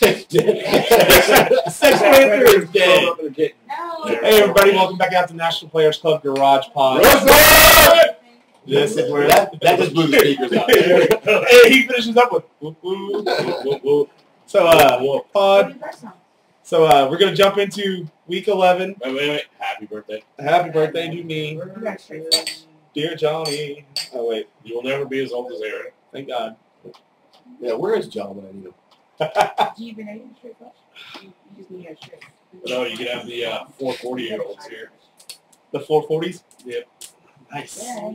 6-3 dead. Hey everybody, welcome back out to National Players Club Garage Pod. This is where that just blew the speakers out. Hey, he finishes up with whoop, whoop, whoop, whoop. So pod. So we're gonna jump into week 11. Wait. Happy birthday. Happy birthday to me, dear Johnny. Oh wait, you will never be as old as Aaron. Thank God. Yeah, where is John when I need him? Do you even know your shirt? You just need your shirt. No, you can have the 440-year-olds here. The 440s? Yep. Nice. Yeah,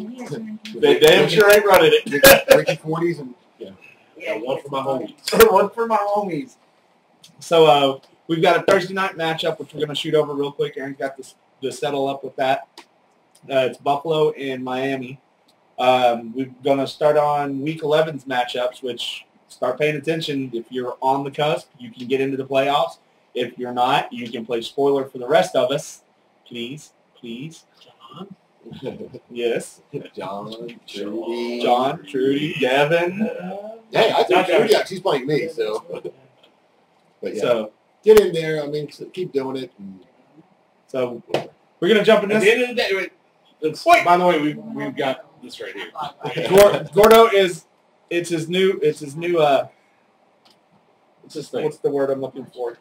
They damn sure ain't running it. Ricky 40s and One for my homies. One for my homies. So we've got a Thursday night matchup, which we're going to shoot over real quick. Aaron's got to settle up with that. It's Buffalo and Miami. We're going to start on Week 11's matchups, which start paying attention. If you're on the cusp, you can get into the playoffs. If you're not, you can play spoiler for the rest of us. Please. John? Yes. John, Trudy, Devin. Hey, I think Trudy she's playing me, so. But yeah, So get in there. I mean, keep doing it. So we're going to jump in At this. the end of the day, by the way, we've got this right here. Gordo it's his new what's this thing? What's the word I'm looking for?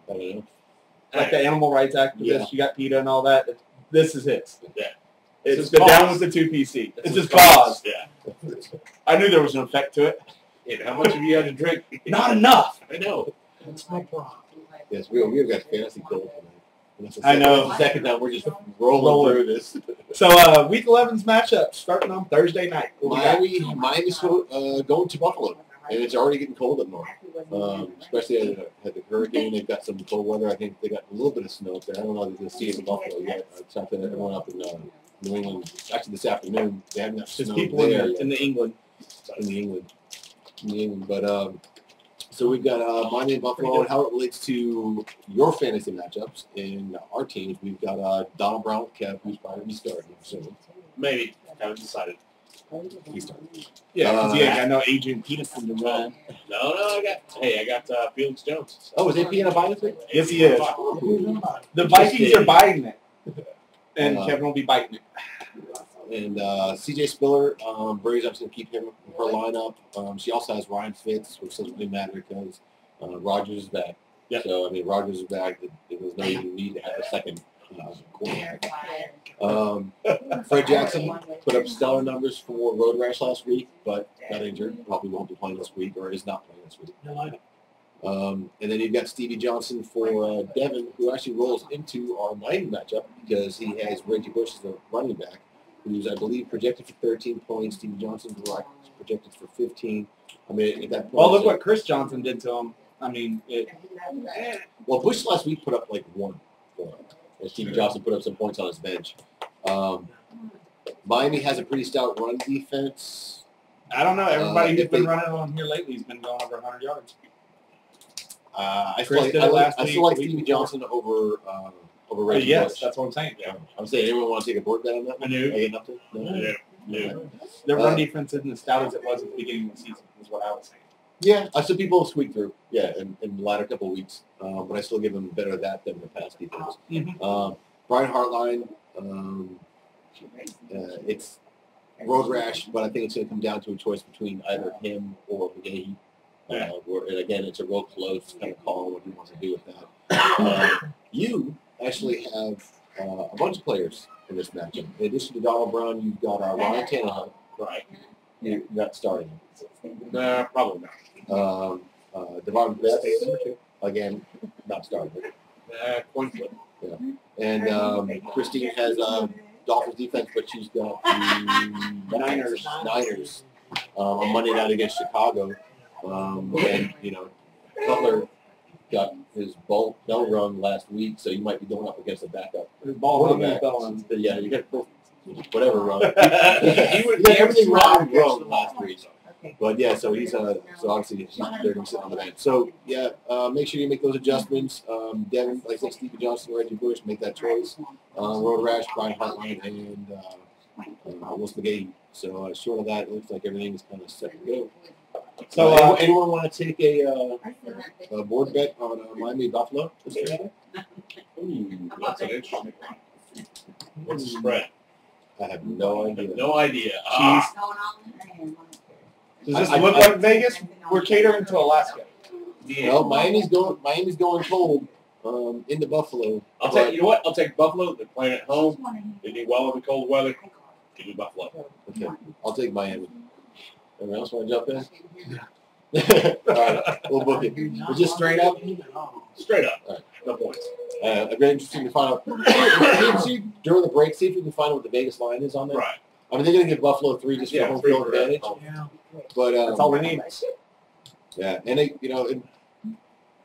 I don't know. Like the animal rights activist, Yeah. You got PETA and all that. This is his. Yeah. It's his the cause. down with the 2 PC. It's his cause. Yeah. I knew there was an effect to it. And how much have you had to drink? Not enough. I know. That's my problem. Yes, we've got fantasy gold tonight. I know. The second time we're just rolling through this. So Week 11's matchup starting on Thursday night. Miami's going to Buffalo, and it's already getting cold up north. Especially at the hurricane, they've got some cold weather. I think they got a little bit of snow up there. I don't know if you can see it in Buffalo yet. I talked to everyone up in New England. Actually, this afternoon they haven't got snow people there in the England. But so we've got Miami and Buffalo, and how it relates to your fantasy matchups in our teams. We've got Donald Brown with Kev, who's probably starting. So Maybe. Haven't decided. he's starting. Yeah, because he ain't got no Adrian Peterson to run. No, I got Felix Jones. Oh, is AP in a bye this week? Yes, he is. The Vikings are biting it, and Kevin will be biting it. And CJ Spiller, Brady's obviously going to keep him in her lineup. She also has Ryan Fitz, which doesn't really matter because Rodgers is back. Yep. So, I mean, Rodgers is back. There was no even need to have a second quarterback. Fred Jackson put up stellar numbers for Road Rash last week, but got injured. Probably won't be playing this week or is not playing this week. And then you've got Stevie Johnson for Devin, who actually rolls into our Miami matchup because he has Reggie Bush as a running back, who's, I believe, projected for 13 points. Stevie Johnson's projected for 15. I mean, at that point, Well, look what Chris Johnson did to him. I mean, well, Bush last week put up like 1 for him. And Stevie Johnson put up some points on his bench. Miami has a pretty stout run defense. I don't know. Everybody who's been running on here lately has been going over 100 yards. I still like Stevie Johnson over Reggie Yes, Bush. that's what I'm saying. Yeah. I'm saying, anyone want to take a board bet on that? I do. No. Their run defense isn't as stout as it was at the beginning of the season, is what I was saying. Yeah, I saw people squeak through. Yeah, in the latter couple of weeks, but I still give them better at that than the past defense. Brian Hartline, it's road rash, but I think it's going to come down to a choice between either him or McGahee. And again, it's a real close kind of call what he wants to do with that. You actually have a bunch of players in this matchup. In addition to Donald Brown, you've got Ryan Tannehill. Right. You're not starting him. Nah, probably not. Devon Betts, again, not starting him. Coin flip. Yeah. And Christine has Dolphins defense, but she's got the Niners on Monday night against Chicago. And, you know, Cutler got his bell rung last week, so you might be going up against a backup. His ball quarterback. But yeah, you got whatever rung. He did everything wrong last week. But yeah, so he's so obviously they're going to sit on the bench. So yeah, make sure you make those adjustments. Devin, like I said, Stevie Johnson, Reggie Bush, make that choice. Road Rash, Brian Hartline, and Willis McGahee. So short of that, it looks like everything is kind of set to go. So anyone want to take a board bet on Miami Buffalo? Ooh, that's an interesting one. What's the spread? I have no idea. No idea. Does this look like Vegas? We're catering to Alaska. Yeah. No, Miami's going cold into Buffalo. I'll take. You know what? I'll take Buffalo. They're playing at home. They do well in the cold weather. Give me Buffalo. Okay, I'll take Miami. Anyone else want to jump in? All right, we'll book it. We're just straight up. Straight up. All right. No points. It'd be interesting to find out. See, during the break, see if we can find out what the Vegas line is on there. Right. I mean, they're going to give Buffalo 3 just for home field advantage. Yeah. But That's all we need. Yeah, and they,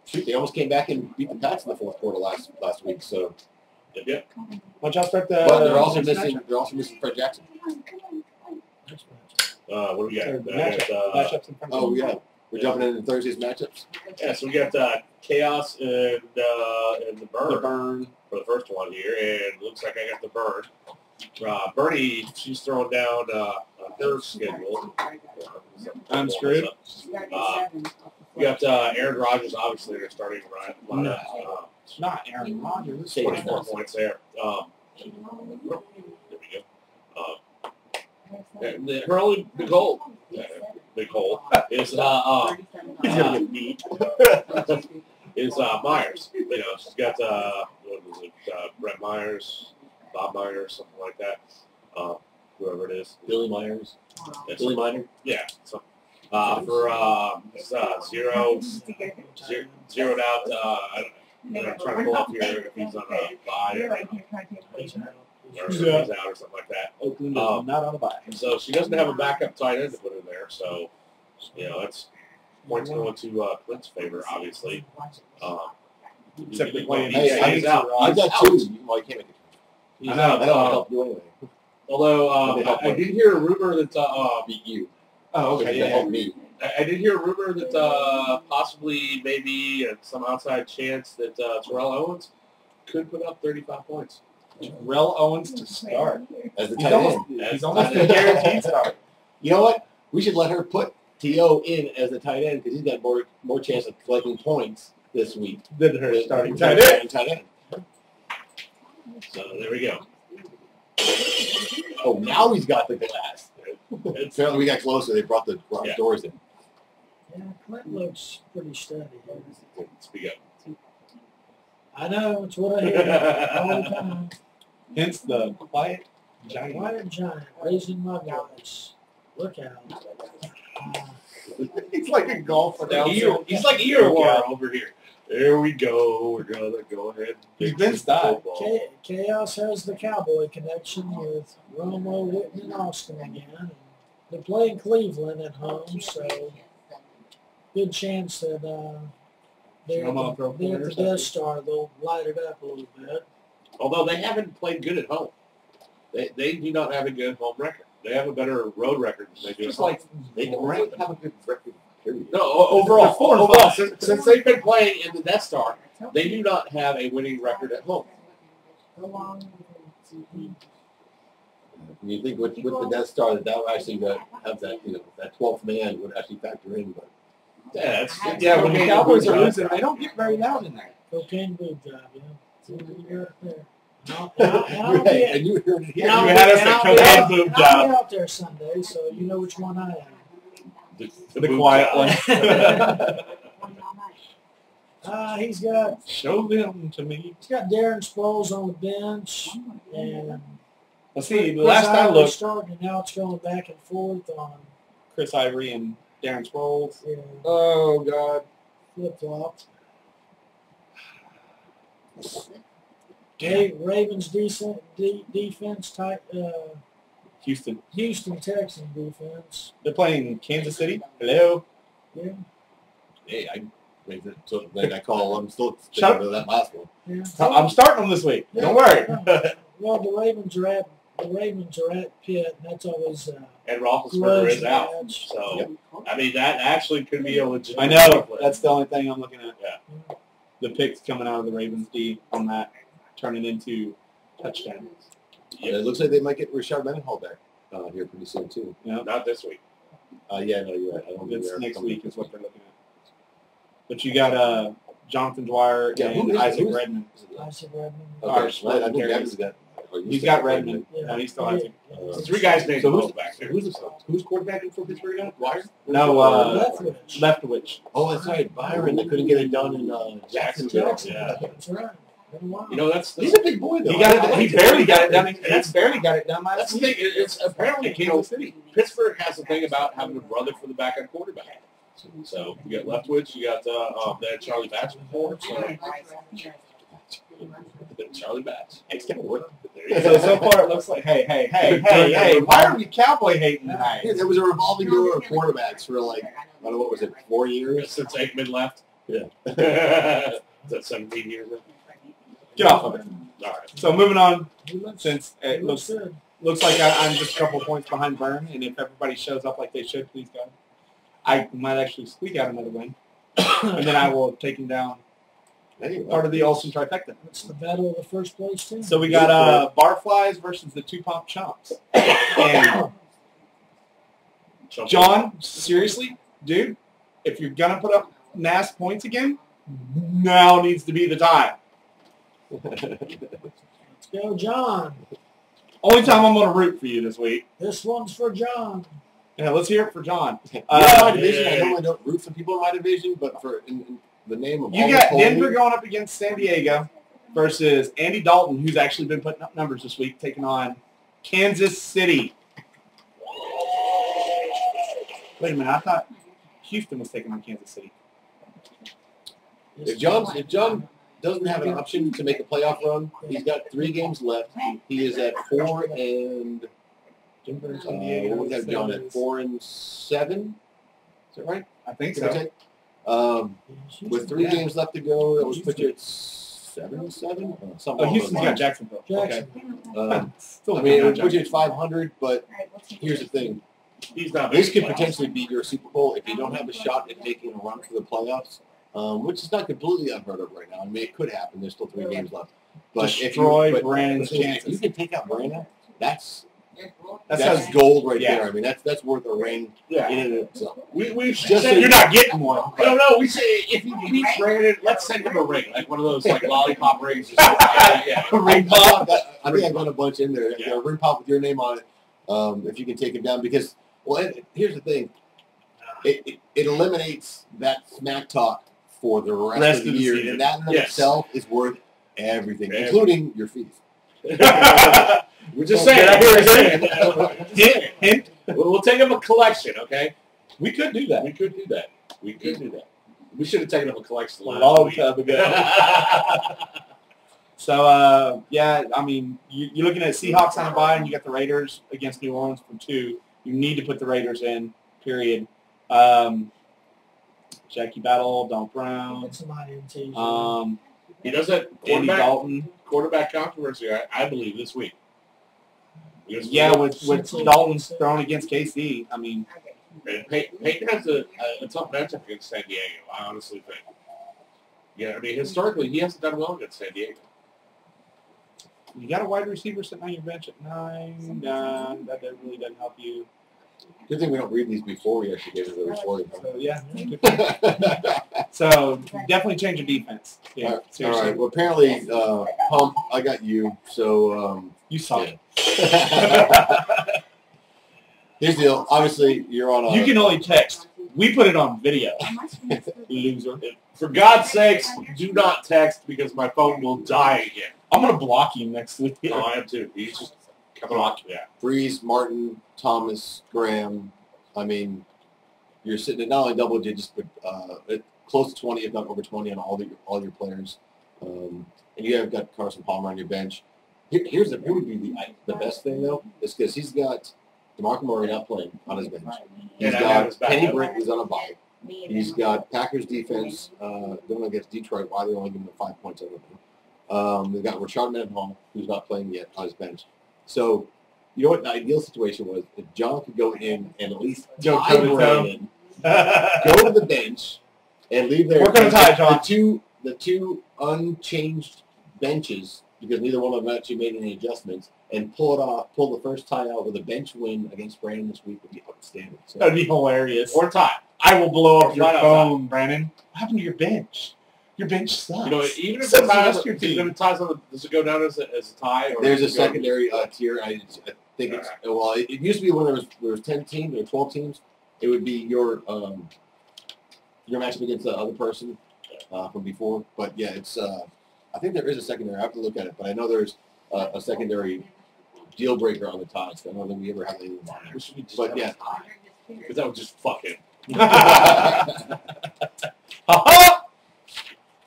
shoot, they almost came back and beat the Pats in the fourth quarter last week. So, Yep. Why don't y'all start the? but they're also missing Fred Jackson. What do we got? Matchups in front of Oh you. yeah, we're jumping into Thursday's matchups. Yeah, so we got Chaos and the Burn. The burn. For the first one here, and looks like I got the Burn. Bernie, she's throwing down on her schedule. I'm screwed. We got Aaron Rodgers, obviously, they're starting lineup. Not Aaron Rodgers. 24 points there. There we go. And her only big hole is He's gonna get beat. is Myers. She's got what was it? Brett Myers, Bob Myers, something like that. Whoever it is. Billy Myers. It's Billy Miner. Yeah. So, for zeroed out. I'm trying to pull up here if he's on a bye or if he's out or something like that. Oakland is not on a bye. So she doesn't have a backup tight end to put in there. So, that's points going to Clint's favor, obviously. Except they're playing. He's out. I got 2. Well, I can't make it. He's I out. don't help you anyway. Although I did hear a rumor that Beat you. Oh, okay. That Yeah. helped me. I did hear a rumor that possibly, maybe, some outside chance that Terrell Owens could put up 35 points. Terrell Owens to start. As the He's tight almost, end. he's almost a guaranteed start. You know what? We should let her put T.O. in as the tight end because he's got more chance of collecting points this week Than her starting tight tight end. end. So there we go. Oh, now he's got the glass. Apparently we got closer. They brought the doors in. Yeah, Clint looks pretty steady. Speak I know, it's what I hear all the time. Hence the quiet giant. Quiet giant, raising my voice. Look out. He's like a golfer down up. He's like Eeyore over here. There we go. We're going to go ahead. He's been stopped. Chaos has the Cowboy connection with Romo, Whitney, and Austin again. They're playing Cleveland at home, so good chance that they're at the Death Star. They'll light it up a little bit. Although they haven't played good at home. They do not have a good home record. They have a better road record than they do at home. They don't really have a good record, period. No, overall. Since they've been playing in the Death Star, they do not have a winning record at home. You think with the Death Star that would actually have that, that 12th man would actually factor in, but Yeah, when the Cowboys are losing, they don't get very loud in there. Cocaine boob job, yeah. You're up there. and you heard it here. You had us at cocaine boob I'll job. be out there Sunday, so you know which one I am. The quiet one. He's got Show them to me. he's got Darren Sproles on the bench, and Let's see. The Chris last time I Ivory looked, starting, and now it's going back and forth on Chris Ivory and Darren Sproles. Oh, God. flip flopped. Ravens decent defense type. Houston. Houston Texans defense. They're playing Kansas City. Hello. Yeah. Hey, I made it so then I call. I'm still Shut thinking of that last one. Yeah. I'm starting them this week. Yeah. Don't worry. Well, the Ravens are at Pitt, and that's always And Roethlisberger is grudge out. match. So, I mean, that actually could be a legitimate I know. conflict. That's the only thing I'm looking at. Yeah. The picks coming out of the Ravens D on that, turning into touchdowns. And it looks like they might get Rashard Mendenhall back here pretty soon, too. Yeah. Not this week. Yeah, no, you're right. I don't think It's they're next coming week up is what they're looking at. But you got Jonathan Dwyer Yeah, who and is- Isaac who is- Redmond. Isaac Redmond. Okay, Or I think Devin's got. He's got Redmond. Yeah. No, he still has it. Three guys named So both back there. who's quarterbacking for Pittsburgh now? Dwyer? No, Leftwich. Leftwich. Oh, that's right. Byron. They couldn't get it done in Jacksonville. Jackson. Yeah. That's right. Been a while. You know, that's He's a big boy though. He got I it. He like barely got it done. And He barely got it done that's last the week. thing. It's apparently Kansas City. Pittsburgh has a thing about having a brother for the backup quarterback. So you got Leftwich, you got that Charlie Batch before. So Charlie Batch. It's gonna work. So far it looks like, hey, why are we cowboy hating tonight? Yeah, there was a revolving door of quarterbacks for like, I don't know, what was it, 4 years? Since Aikman left. Yeah. Is that 17 years now? Get off of it. All right. So moving on, He looks, since he it looks looks good. like I'm just a couple points behind Vern, and if everybody shows up like they should, please God, I might actually squeak out another win, and then I will take him down. Anyway. Part of the Olsen trifecta. It's the battle of the first place team. So we got Barflies versus the Two Pump Chumps. And John, seriously, dude, if you're gonna put up mass points again, now needs to be the time. Let's go, John. Only time I'm gonna root for you this week. This one's for John. Yeah, let's hear it for John. In my division, I yeah. normally don't root for people in my division, but for in the name of You all got the Denver going up against San Diego versus Andy Dalton, who's actually been putting up numbers this week, taking on Kansas City. Wait a minute, I thought Houston was taking on Kansas City. If John doesn't have an option to make a playoff run, he's got 3 games left. He is at 4 and Denver and San Diego. what we have John at 4 and 7. Is that right? I think Give or so. take? With 3 games left to go, that would put you at 7 and 7. Oh, Houston's got Jacksonville. Jackson. Okay. Still I mean, it would not put you at 500, but here's the thing. He's not. This could potentially be your Super Bowl if you don't have a shot at making a run for the playoffs, which is not completely unheard of right now. I mean, it could happen. There's still 3 games left. But Destroy Brandon's if you chances. can take out Brandon, that's That's gold right yeah. there. I mean, that's worth a ring Yeah. in and of itself. We Just said You're not getting one. No, we say if he beats Brandon, let's send him a ring, like one of those like lollipop rings. Or something. Yeah. Ring pop. I think I've got a bunch in there. Yeah. A ring pop with your name on it. If you can take him down, because here's the thing. It eliminates that smack talk for the rest of the year, season. and that in Yes. itself is worth everything, Everything. including your fees. We're just saying. Hint, hint. We'll take him a collection, okay? We could do that. We could do that. We could do that. We should have taken him a collection A last long week. time ago. So, yeah, I mean, you're looking at Seahawks on a bye, and you got the Raiders against New Orleans for 2. You need to put the Raiders in, period. Jackie Battle, Don Brown, It's an INT. He does that Andy Dalton. quarterback controversy, I believe, this week. Because Yeah, with Dalton's thrown against KC. I mean, Peyton has a tough matchup against San Diego, I honestly think. Yeah, I mean, historically, he hasn't done well against San Diego. you got a wide receiver sitting on your bench at 9. That really doesn't help you. Good thing we don't read these before we actually get into the recording. So, yeah. All So, definitely change your defense. Yeah, right. All seriously. right. Well, apparently, Hump, I got you. So You suck. here's the deal. Obviously, you're on a. You can only text. We put it on video. Loser. For God's sakes, do not text because my phone will die again. I'm going to block you next week. Oh, I am too. He's just coming off. Yeah. Breeze, Martin, Thomas, Graham. I mean, you're sitting at not only double digits, but at close to 20, if not over 20, on all your players. And you have got Carson Palmer on your bench. Here would be the best thing though, is because he's got DeMarco Murray not playing on his bench. He's And I have his got Penny backup. Brink who's on a bye. He's got Packers defense going against Detroit. Why they only give him 5 points over them? They've got Rashard Mendenhall, who's not playing yet, on his bench. So, you know what the ideal situation was? If John could go in and at least Go tie toe-to-toe. Brandon, go to the bench, and leave there Work on a tie, John. the two unchanged benches, because neither one of them actually made any adjustments, and pull the first tie out with a bench win against Brandon this week would be outstanding. So, That'd be hilarious. Or tie. I will blow up your Flat out phone, Brandon. What happened to your bench? Your bench sucks. You know, even if So the ties, does your team. does it go down as a tie? Or there's a does it go- secondary tier. I think it's well. It used to be when there was 10 teams or 12 teams. It would be your matchup against the other person from before. But yeah, it's I think there is a secondary. I have to look at it, but I know there's a secondary deal breaker on the ties. I don't think we ever have anything on We there. should just But have yeah. a tie. Because that would just fuck him.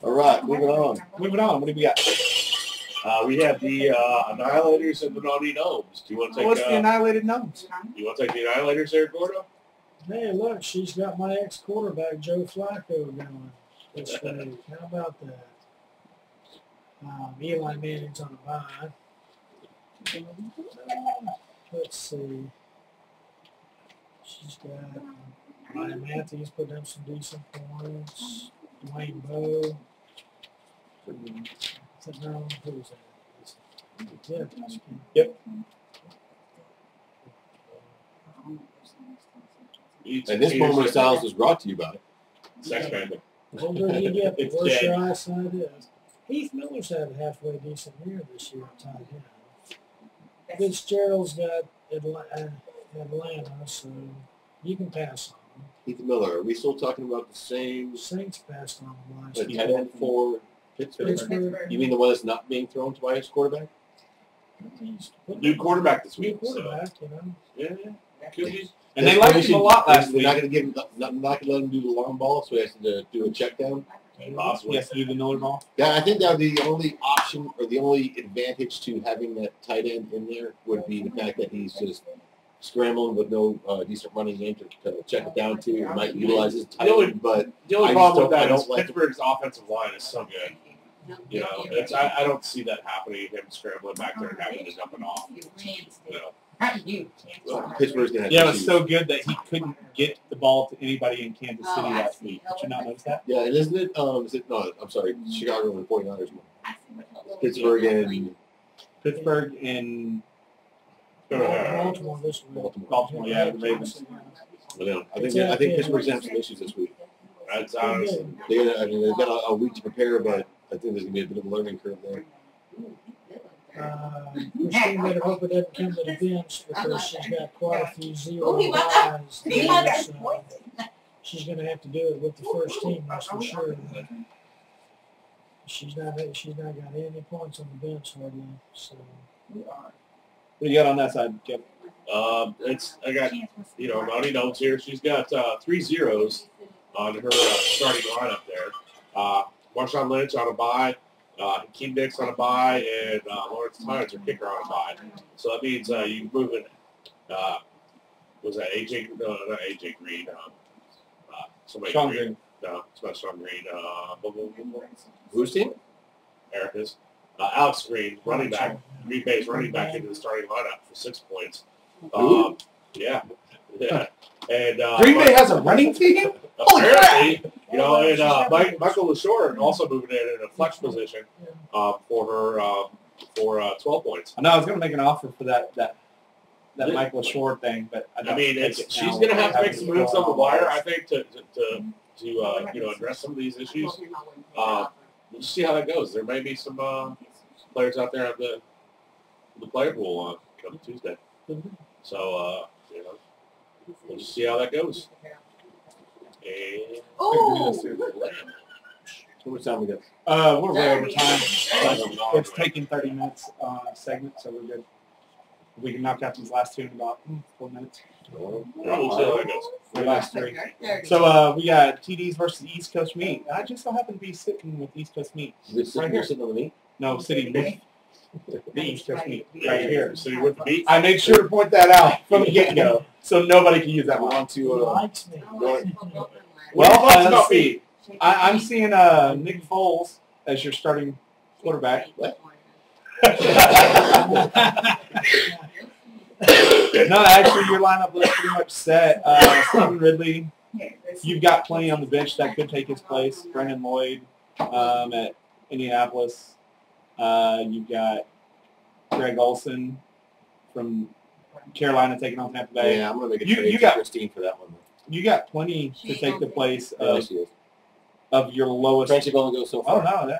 All right, moving on. Moving on. What do we got? We have the Annihilators and the Naughty Gnomes. Do you want to take? What's the Annihilated Gnomes? You want to take the Annihilators there, Gordo? Hey, look, she's got my ex-quarterback, Joe Flacco, going this week. How about that? Eli Manning's on a bye. Let's see. She's got Ryan Matthews putting up some decent points. Dwayne Bowe. No, who's that? Yep. And this moment of silence was brought to you by Sex Panda. The older you get, the It's worse dead. your eyesight is. Heath Miller's had a halfway decent year this year, tied him. Fitzgerald's got Atlanta, so you can pass on him. Ethan Miller. Are we still talking about the same Saints passed on him last tight year. end for Pittsburgh? Pittsburgh. You mean the one that's not being thrown to by his quarterback? He's putting New up quarterback this New week. So. quarterback, you know. Yeah. Could be. And they liked him a lot last They're week. not going to give him, not going to let him do the long ball, so he has to do a check down. Possibly. Yes, do the Miller ball. Yeah, I think that would be the only option or the only advantage to having that tight end in there would be the fact that he's just scrambling with no decent running game to check it down to. He might utilize his tight end, but The only I problem just with don't- I that is don't like Pittsburgh's offensive line is so good. You know, I don't see that happening. Him scrambling back there and having to dump it off. You know, Pittsburgh's going to have Yeah, it was issues. so good that he couldn't get the ball to anybody in Kansas City last week. Did you not notice that? Yeah, and isn't it? No, I'm sorry, Chicago and the 49ers. Pittsburgh and Pittsburgh and Baltimore this week. Baltimore, yeah, the Ravens. I think Pittsburgh's going to have some issues this week. that's honestly. They've got a week to prepare, but I think there's going to be a bit of a learning curve there. Christine better hope it doesn't come to the bench because she's got quite a few zero Oh, buys. he there, got so she's going to have to do it with the first team, that's for sure. She's not got any points on the bench hardly. So What do you got on that side, Jeff? I got Naughty Gnomes here. She's got 3 zeros on her starting lineup there. Marshawn Lynch on a bye. Hakeem Nicks on a bye, and Lawrence Tynes, her kicker, on a bye. So that means you moving, was that AJ? No, not AJ Green. Somebody Sean Green. Green. No, it's not Sean Green. Whose team? Erica's. Alex Green, running back. Green Bay's running back into the starting lineup for 6 points. Yeah. And Green Bay has a running team? apparently, and Michael LaShore also moving in a flex position for her for 12 points. I know I was going to make an offer for that Michael Short thing, but I mean, she's going to have to make some moves on the wire, I think, to address some of these issues. We'll see how that goes. There may be some players out there on the player pool come Tuesday. So, we'll just see how that goes. And How much time we got? We're way over time. It's taking 30 minutes segment, so we're good. We can knock out these last two in about 4 minutes. we'll see how that goes. The last three. So we got TDs versus East Coast Meat. I just so happen to be sitting with East Coast Meat. You're sitting here. sitting on the meat? No, sitting with the East Coast Meat right here. So you with the beat? I made sure to point that out from the get-go, so nobody can use that one. he likes me. Well, let's see. I'm seeing Nick Foles as your starting quarterback. What? No, actually, your lineup looks pretty much set. Stephen Ridley, you've got plenty on the bench that could take his place. Brendan Lloyd at Indianapolis. You've got Greg Olson from Carolina taking on Tampa Bay. Yeah, I'm going to make a You trade got- for Christine for that one. You got plenty to take the place Yes, she is. of your lowest. Friendship only goes so Oh far. no, no.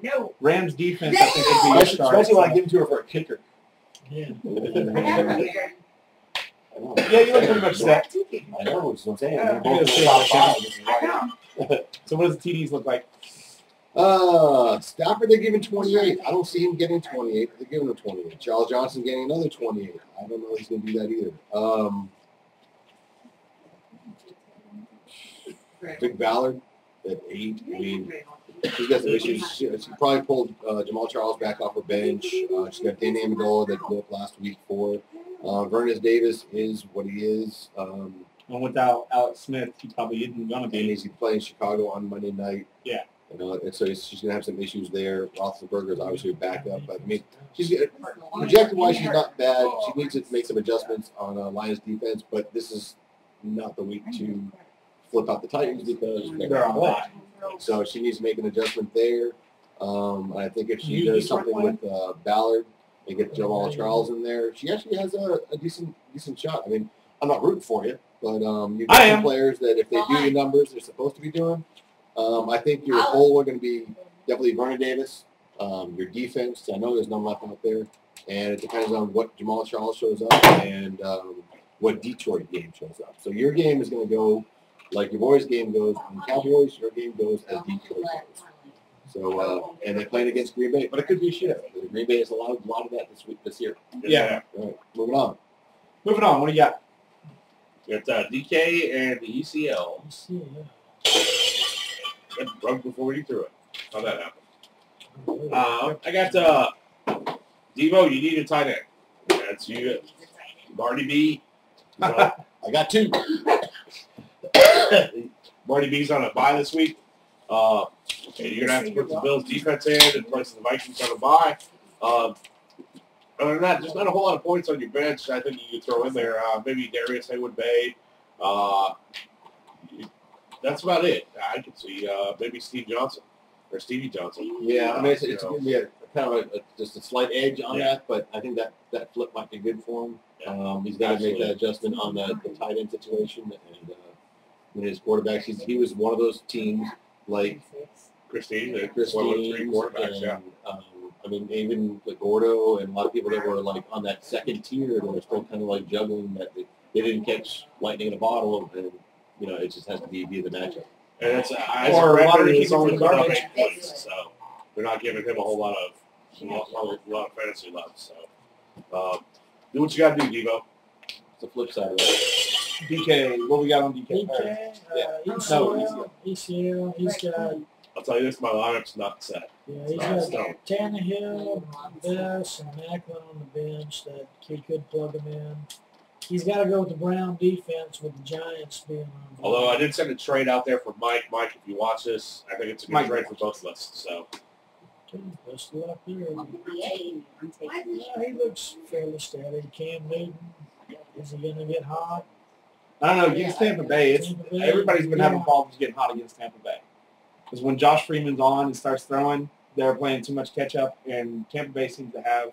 No. Rams defense, I think, would be your start. Especially when I give it to her for a kicker. Yeah. I know. Yeah, you look pretty much set. I know, that's what I'm saying. Yeah. They're both in the Yeah. top five. This is I right. know. So what does the TDs look like? Stafford, they're giving 28. I don't see him getting 28. They're giving him 28. Charles Johnson getting another 28. I don't know if he's going to do that either. Vic Ballard at 8. I mean, she's got some issues. She probably pulled Jamal Charles back off her bench. She's got Dan Amendola that blew up last week for her. Vernon Davis is what he is. And without Alex Smith, he probably isn't going to And be. he's playing Chicago on Monday night. Yeah. You know, and so she's going to have some issues there. Roethlisberger is obviously a backup. But, I mean, projected-wise, she's not bad. She needs to make some adjustments on Lions defense, but this is not the week to flip out the Titans because They're on bye. So she needs to make an adjustment there. I think if she You does start something with Ballard and get Jamal Charles in there, she actually has a decent shot. I mean, I'm not rooting for you, but you've got some players that if they do the numbers they're supposed to be doing, I think your whole are going to be definitely Vernon Davis, your defense. I know there's none left out there, and it depends on what Jamal Charles shows up and what Detroit game shows up. So your game is going to go like your boys' game goes on the Cowboys. Your game goes as Detroit goes. So and they're playing against Green Bay, but it could be a shootout. Green Bay has allowed a lot of that this year. Yeah. All right, moving on. Moving on. What do you got? It's DK and the ECL. Got broke before he threw it. How'd that happen? I got Devo. You need a tight end. That's you. Marty B. I got 2. Marty B's on a bye this week. And you're gonna have to put the Bills defense in and place the Vikings on a bye. Other than that, there's not a whole lot of points on your bench. I think you could throw in there. Maybe Darius Haywood Bay. That's about it. I could see maybe Stevie Johnson. Yeah, I mean it's going to be a kind of just a slight edge on that, but I think that flip might be good for him. Yeah. He's got to make that adjustment on the tight end situation, and when his quarterbacks, he was one of those teams like Christine, the Christine, 3 quarterbacks. and, Yeah. I mean even like Gordo and a lot of people that were like on that second tier that were still kind of like juggling that they didn't catch lightning in a bottle, and you know it just has to be the matchup. And it's Or a lottery he's ticket only for put up garbage. 8 points, so they're not giving him a whole lot of fantasy love. So do what you got to do, Devo. It's the flip side of that. DK. What we got on DK? DK, Yeah. ECL, he's got, I'll tell you this, my lineup's not set. he's got Tannehill, Bess, and Macklin on the bench that he could plug him in. He's got to go with the Brown defense with the Giants being on. Although I did send a trade out there for Mike. Mike, if you watch this, I think it's a good Mike. trade for both of us. So Okay, best of luck there. Yeah, he looks fairly steady. Cam Newton, is he going to get hot? I don't know. Against Tampa Bay, everybody's been having problems getting hot against Tampa Bay. Because when Josh Freeman's on and starts throwing, they're playing too much catch-up, and Tampa Bay seems to have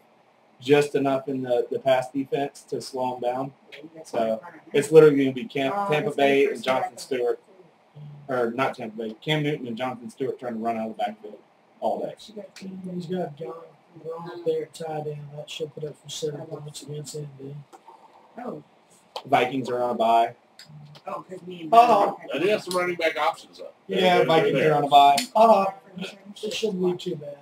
just enough in the pass defense to slow them down. So it's literally going to be Tampa Bay and Jonathan Stewart, or not Tampa Bay, Cam Newton and Jonathan Stewart trying to run out of the backfield all day. He's got John up there tied in. That should put up for 7 points against Indy. Oh. Vikings are on a bye. Oh, because me and Oh. I do have some running back options up. Yeah, They're Vikings there. are on a bye. It shouldn't be too bad.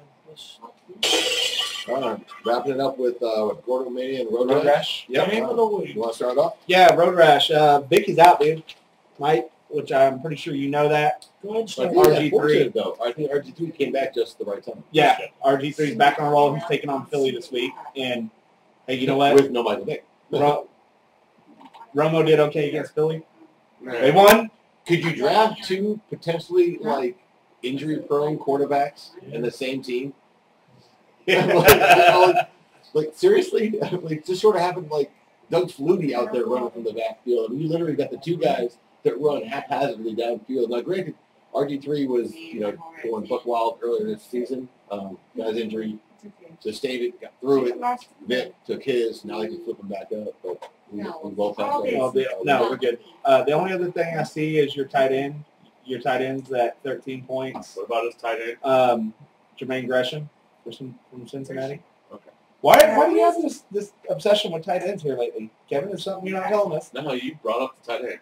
All right, wrapping it up with Gordo Mania and Road Road Rash. Rash. Yep. Game of the week. You want to start off? Yeah, Road Rash. Vic is out, dude. Mike, which I'm pretty sure you know that. Go ahead and I start. think RG3. that's fortunate, though. I think RG3 came back just the right time. Yeah, RG3 is back on a roll. He's taking on Philly this week. And, hey, you know what? With no Michael Vick. Romo did okay against Philly. They Yeah. won. Could you draft 2 potentially like injury-prone quarterbacks in the same team? Like seriously, like just sort of having like Doug Flutie out there running from the backfield. I mean, you literally got the 2 guys that run haphazardly downfield. Now, granted, RG3 was going buck wild earlier this season. Got his injury So David got through it. Vic took his. Now he can flip them back up. But we both have No, we're good. The only other thing I see is your tight end. Your tight end's at 13 points. What about his tight end? Jermaine Gresham from Cincinnati. Okay. Why do you have this obsession with tight ends here lately? Kevin, there's something you're not telling us. No, you brought up the tight end.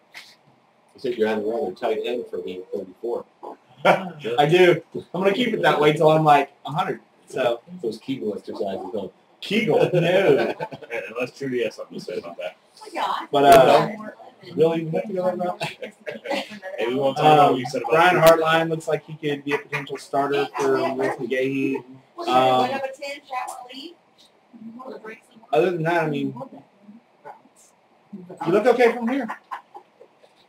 I said you had a rather tight end for being 34. I do. I'm going to keep it that way till I'm like 100. So those Kegel exercises, though. Kegel, no. Unless Trudy has something to say about that. But really, you have to go that route? Hey, we won't talk about what you said about Brian Trudy. Hartline looks like he could be a potential starter for Wilson Gahey. Other than that, I mean, you look okay from here.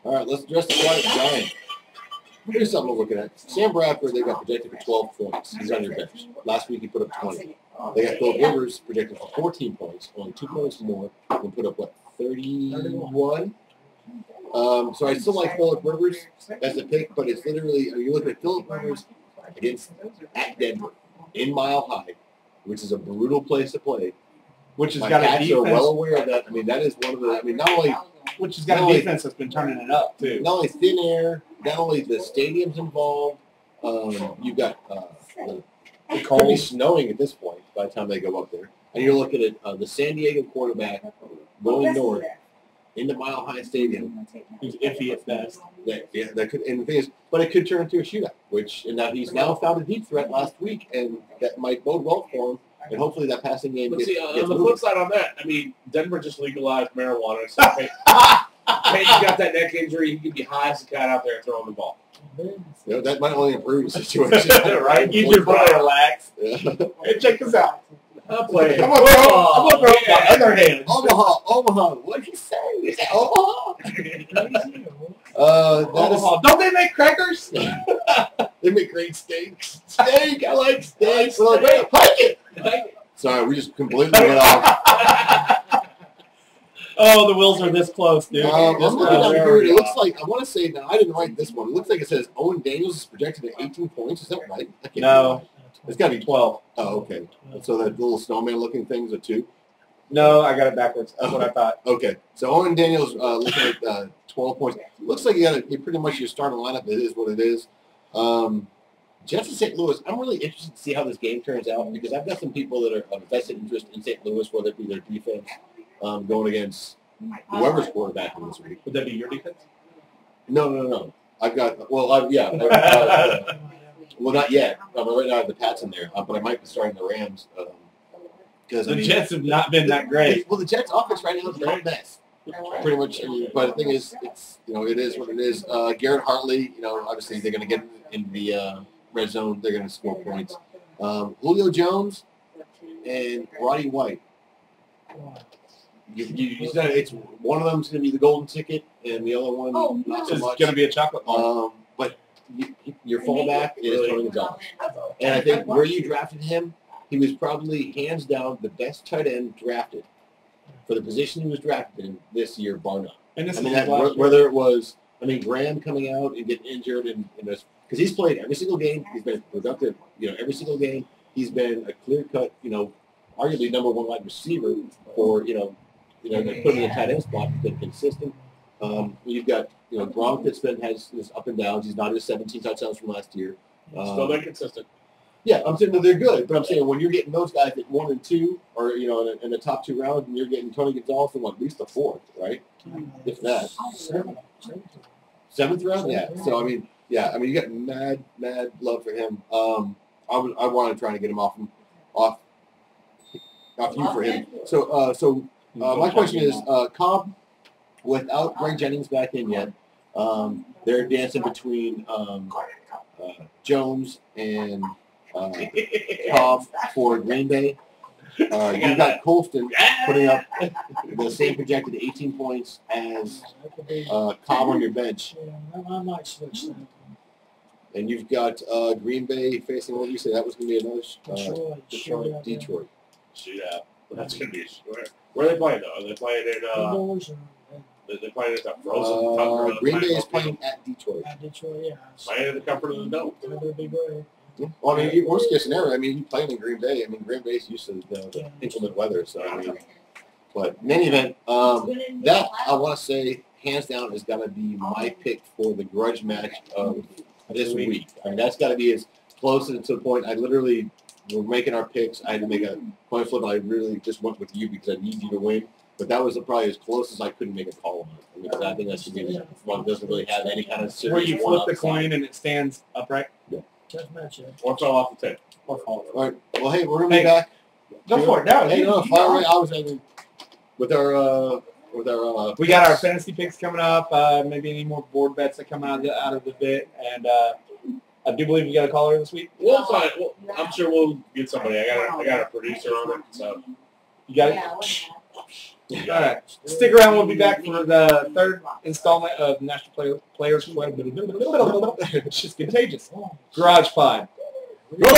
All right, let's address the quiet giant. Here's something we're looking at. Sam Bradford, they got projected for 12 points. He's on your bench. Last week he put up 20. They got Phil Rivers projected for 14 points, only 2 points more, and put up, 31? So I still like Phillip Rivers as a pick, but it's literally, you're looking at Phillip Rivers against at Denver in Mile High, which is a brutal place to play. Which has My got a Cats defense. are well aware of that. I mean, that is one of the, not only Which has got a defense that's been turning it up, too. not only thin air, not only the stadium's involved, you've got it could be snowing at this point by the time they go up there. And you're looking at the San Diego quarterback going north into Mile High Stadium. He's iffy at best. That could, and the thing is, but it could turn into a shootout, and now he's now found a deep threat last week, and that might bode well for him. And hopefully that passing game But gets, see, on gets the moving. flip side on that, I mean, Denver just legalized marijuana. So hey, you got that neck injury, you can be high as a cat out there throwing the ball. That might only improve the situation. Right? Keep your boy relaxed. Yeah. Hey, check this out. I'm playing. I'm going to throw my other hand. Omaha. What did he say? He said Omaha. Omaha. Don't they make crackers? They make great steaks. Steak, I like steaks. We're like, wait, like it. Sorry, we just completely went off. Oh, the Wills are this close, dude. I'm looking down here. It looks like, I want to say, now I didn't write this one. It looks like it says Owen Daniels is projected at 18 points. Is that right? No. It's got to be 12. Oh, okay. So that little snowman looking thing's a 2? No, I got it backwards. That's what I thought. Okay. So Owen Daniels looking at 12 points. Looks like you pretty much your starting lineup. It is what it is. Jets in St. Louis, I'm really interested to see how this game turns out because I've got some people that are of vested interest in St. Louis, whether it be their defense, going against whoever's quarterbacking this week. Would that be your defense? No. I've got, well, not yet. Right now I have the Pats in there, but I might be starting the Rams. Because The Jets have not been that great. Well, the Jets' offense right now is not best. Pretty much, but the thing is, it's it is what it is. Garrett Hartley, obviously they're going to get in the red zone. They're going to score points. Julio Jones and Roddy White. You said it's one of them's going to be the golden ticket, and the other one not so It's much. going to be a chocolate bar. But your fallback is Tony Gonzalez, and I think where you drafted him, he was probably hands down the best tight end drafted for the position he was drafted in this year, bar none. And this Whether it was, Graham coming out and getting injured and this, because he's played every single game. He's been productive, every single game. He's been a clear-cut, arguably number one wide receiver for, putting in the tight end spot. He's been consistent. You've got, Gronk that's has his up and downs. He's not his 17 touchdowns from last year. Still been consistent. Yeah, I'm saying that they're good, but I'm saying when you're getting those guys at 1 and 2, or in the top 2 rounds, and you're getting Tony Gonzalez in at least the 4th, right? If that 7th round, yeah. So you got mad love for him. I want to try to get him off you for him. So my question is, Cobb, without Greg Jennings back in yet, they're dancing between Jones and Cobb for Green Bay. You've got Colston putting up the same projected 18 points as Cobb on your bench. Yeah, I might switch that. And you've got Green Bay facing, what did you say? That was going to be another Detroit. Shootout. That's going to be a shootout. Where are they playing, though? Are they playing in they're playing at that frozen Green Bay is playing at Detroit. At Detroit, yeah. Playing in the comfort of the dome. That'd be great. Yeah. Well, I mean, worst case scenario, I mean, you playing in Green Bay. I mean, Green Bay's used to the inclement weather, so I mean. But in any event, that I want to say, hands down, is got to be my pick for the grudge match of this week. I mean, that's got to be as close to the point. I literally, we're making our picks. I had to make a coin flip. I really just went with you because I need you to win. But that was probably as close as I couldn't make a call on it. Because I think that's the one that doesn't really have any kind of serious. Where you flip the coin and it stands upright. Yeah. Tough matchup. What's all off the table? All right. Well, hey, we're gonna be back. Go for it. No, Hey, you fire go. away. I was having with our We got our fantasy picks coming up. Maybe any more board bets that come out of the bit, and I do believe we got a caller this week. We'll find. Well, I'm sure we'll get somebody. I got a producer on it, so You got it. All right. Stick around. We'll be back for the third installment of National Players Club. It's just contagious. Garage Pod. Go!